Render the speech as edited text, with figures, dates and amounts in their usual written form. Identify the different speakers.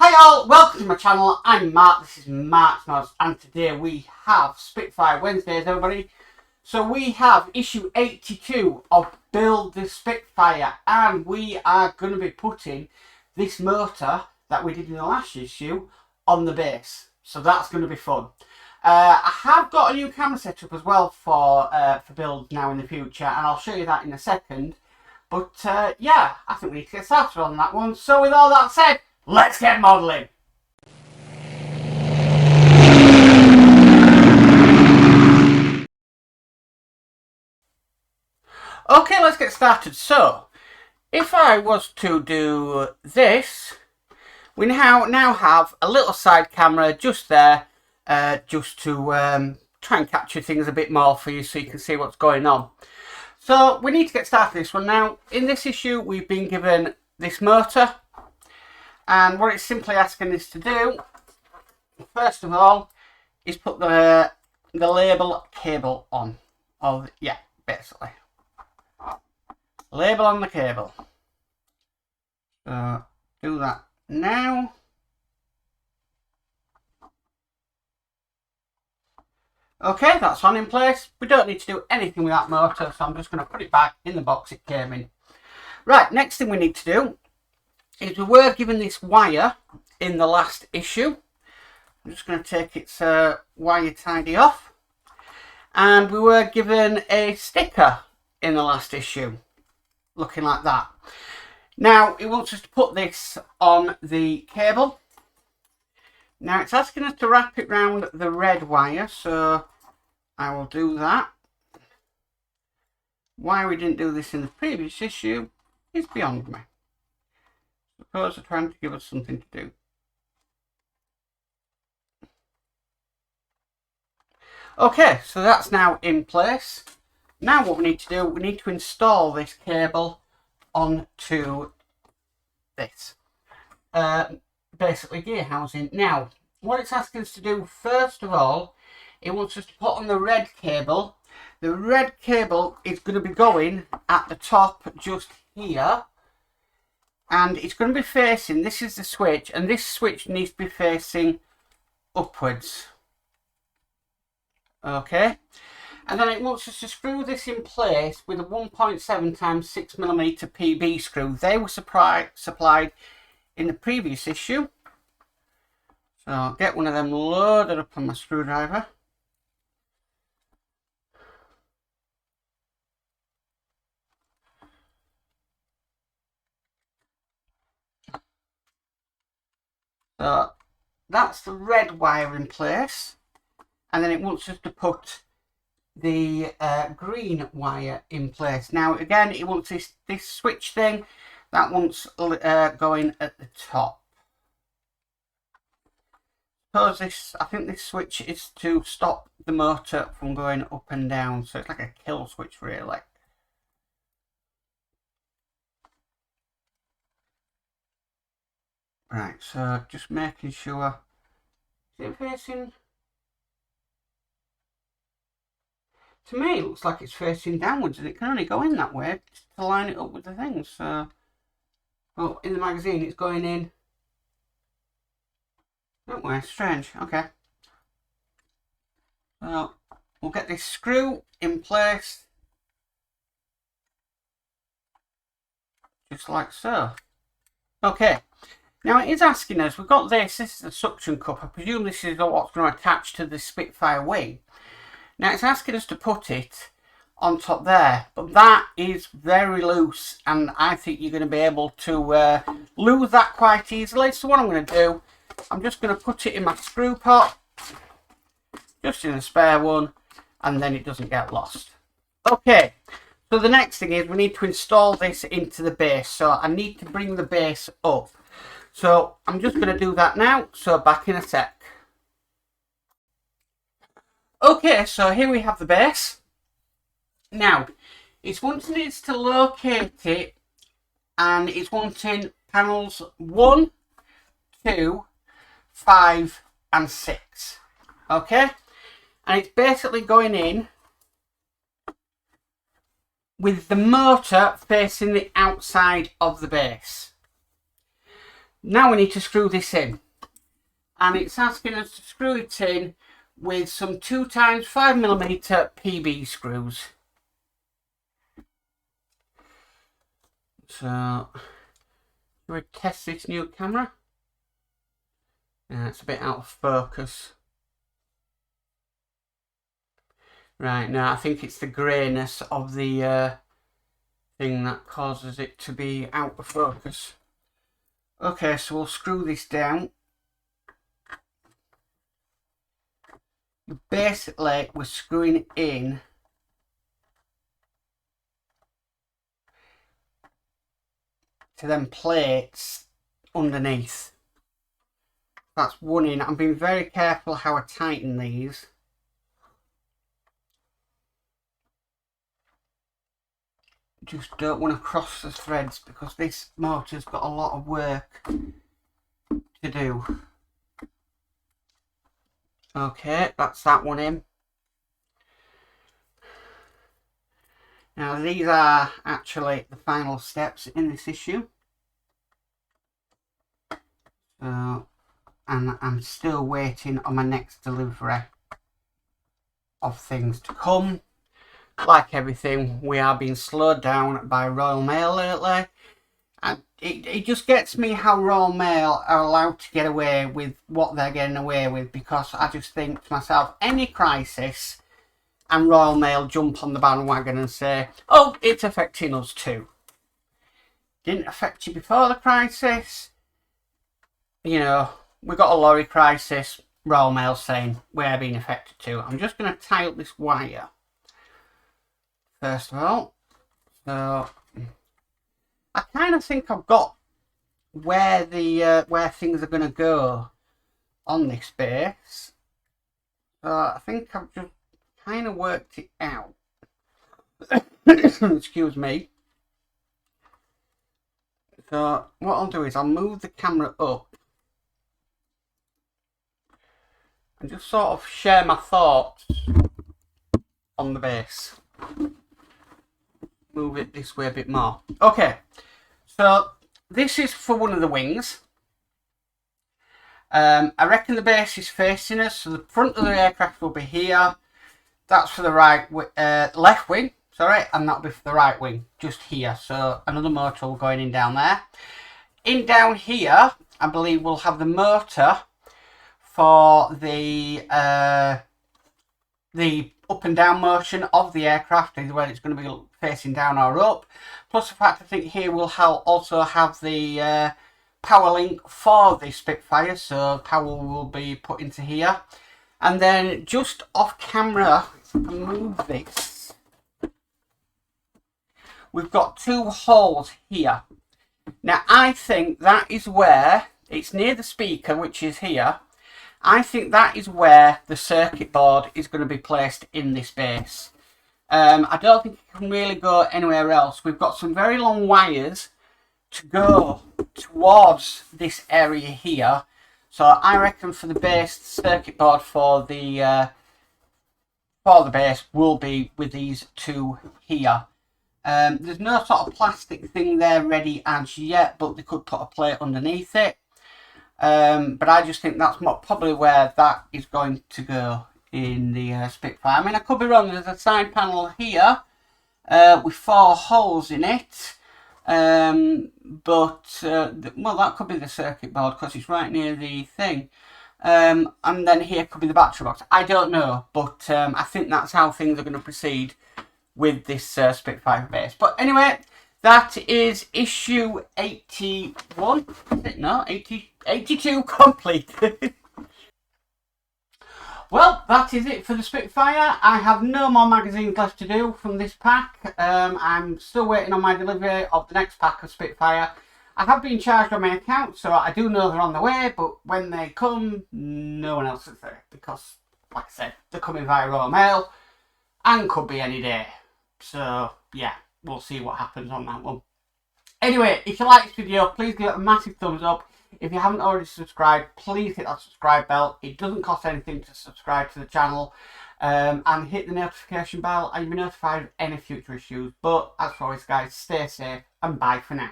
Speaker 1: Hi all, welcome to my channel. I'm Mark, this is Mark's Modz, and today we have Spitfire Wednesdays, everybody. So we have issue 82 of Build the Spitfire, and we are going to be putting this motor that we did in the last issue on the base. So that's going to be fun. I have got a new camera setup as well for builds now in the future, and I'll show you that in a second. But yeah, I think we need to get started on that one. So with all that said, let's get modelling. Okay, let's get started. So, if I was to do this, we now have a little side camera just there, just to try and capture things a bit more for you so you can see what's going on. So, we need to get started this one. Now, in this issue, we've been given this motor. And what it's simply asking us to do, first of all, is put the label cable on. Yeah, basically. Label on the cable. So, do that now. Okay, that's on in place. We don't need to do anything with that motor, so I'm just going to put it back in the box it came in. Right, next thing we need to do is we were given this wire in the last issue. I'm just going to take its wire tidy off. And we were given a sticker in the last issue, looking like that. Now, it wants us to put this on the cable. Now, it's asking us to wrap it round the red wire, so I will do that. Why we didn't do this in the previous issue is beyond me. Suppose they're trying to give us something to do. Okay, so that's now in place. Now what we need to do, we need to install this cable onto this. Basically gear housing. Now, what it's asking us to do, first of all, it wants us to put on the red cable. The red cable is going to be going at the top just here. And it's going to be facing, this is the switch, and this switch needs to be facing upwards. Okay. And then it wants us to screw this in place with a 1.7 times 6mm PB screw. They were supplied in the previous issue. So I'll get one of them loaded up on my screwdriver. So that's the red wire in place, and then it wants us to put the green wire in place. Now again, it wants this switch thing, that wants going at the top. Suppose I think this switch is to stop the motor from going up and down, so it's like a kill switch really. Right, so just making sure, is it facing, to me it looks like it's facing downwards, and it can only go in that way to line it up with the things. So, well, in the magazine it's going in that way. Strange. Okay, so we'll get this screw in place just like so. Okay. Now it is asking us, we've got this is a suction cup. I presume this is what's going to attach to the Spitfire wing. Now it's asking us to put it on top there, but that is very loose, and I think you're going to be able to lose that quite easily. So what I'm going to do, I'm just going to put it in my screw pot, just in a spare one, and then it doesn't get lost. Okay, so the next thing is we need to install this into the base. So I need to bring the base up. So I'm just going to do that now, so back in a sec. Okay, so here we have the base. Now, it's wanting us to locate it, and it's wanting panels 1, 2, 5 and 6. Okay, and it's basically going in with the motor facing the outside of the base. Now we need to screw this in. And it's asking us to screw it in with some 2x5mm PB screws. So, do we test this new camera? Yeah, it's a bit out of focus. Right, now I think it's the greyness of the thing that causes it to be out of focus. Okay, so we'll screw this down. Basically, we're screwing in to them plates underneath. That's one in. I'm being very careful how I tighten these. Just don't want to cross the threads because this motor's got a lot of work to do. Okay, that's that one in. Now these are actually the final steps in this issue. So, and I'm still waiting on my next delivery of things to come. Like everything, we are being slowed down by Royal Mail lately. And it just gets me how Royal Mail are allowed to get away with what they're getting away with, because I just think to myself, any crisis and Royal Mail jump on the bandwagon and say, oh, it's affecting us too. Didn't affect you before the crisis. You know, we got a lorry crisis, Royal Mail saying we're being affected too. I'm just going to tie up this wire first of all. So I kind of think I've got where the where things are going to go on this base. So I think I've just kind of worked it out. Excuse me. So what I'll do is I'll move the camera up and just sort of share my thoughts on the base. Move it this way a bit more. Okay, so this is for one of the wings. I reckon the base is facing us, so the front of the aircraft will be here. That's for the left wing, sorry, and that'll be for the right wing, just here. So another motor will going in down there. In down here, I believe we'll have the motor for the up and down motion of the aircraft, either way it's going to be facing down or up. Plus the fact I think here we'll also have the power link for the Spitfire, so power will be put into here. And then just off camera, if I move this, we've got two holes here. Now I think that is where, it's near the speaker, which is here. I think that is where the circuit board is going to be placed in this base. I don't think it can really go anywhere else. We've got some very long wires to go towards this area here. So I reckon for the base, the circuit board for the base will be with these two here. There's no sort of plastic thing there ready as yet, but they could put a plate underneath it. But I just think that's probably where that is going to go in the Spitfire. I mean, I could be wrong. There's a side panel here with 4 holes in it. Well, that could be the circuit board because it's right near the thing. And then here could be the battery box. I don't know, but I think that's how things are going to proceed with this Spitfire base. But anyway, that is issue 81. Is it? No, 82 complete. Well, that is it for the Spitfire. I have no more magazines left to do from this pack. I'm still waiting on my delivery of the next pack of Spitfire. I have been charged on my account, so I do know they're on the way, but when they come, no one else is there. Because, like I said, they're coming via Royal Mail, and could be any day. So, yeah, we'll see what happens on that one. Anyway, if you like this video, please give it a massive thumbs up. If you haven't already subscribed, please hit that subscribe bell. It doesn't cost anything to subscribe to the channel. And hit the notification bell and you'll be notified of any future issues. But as always guys, stay safe and bye for now.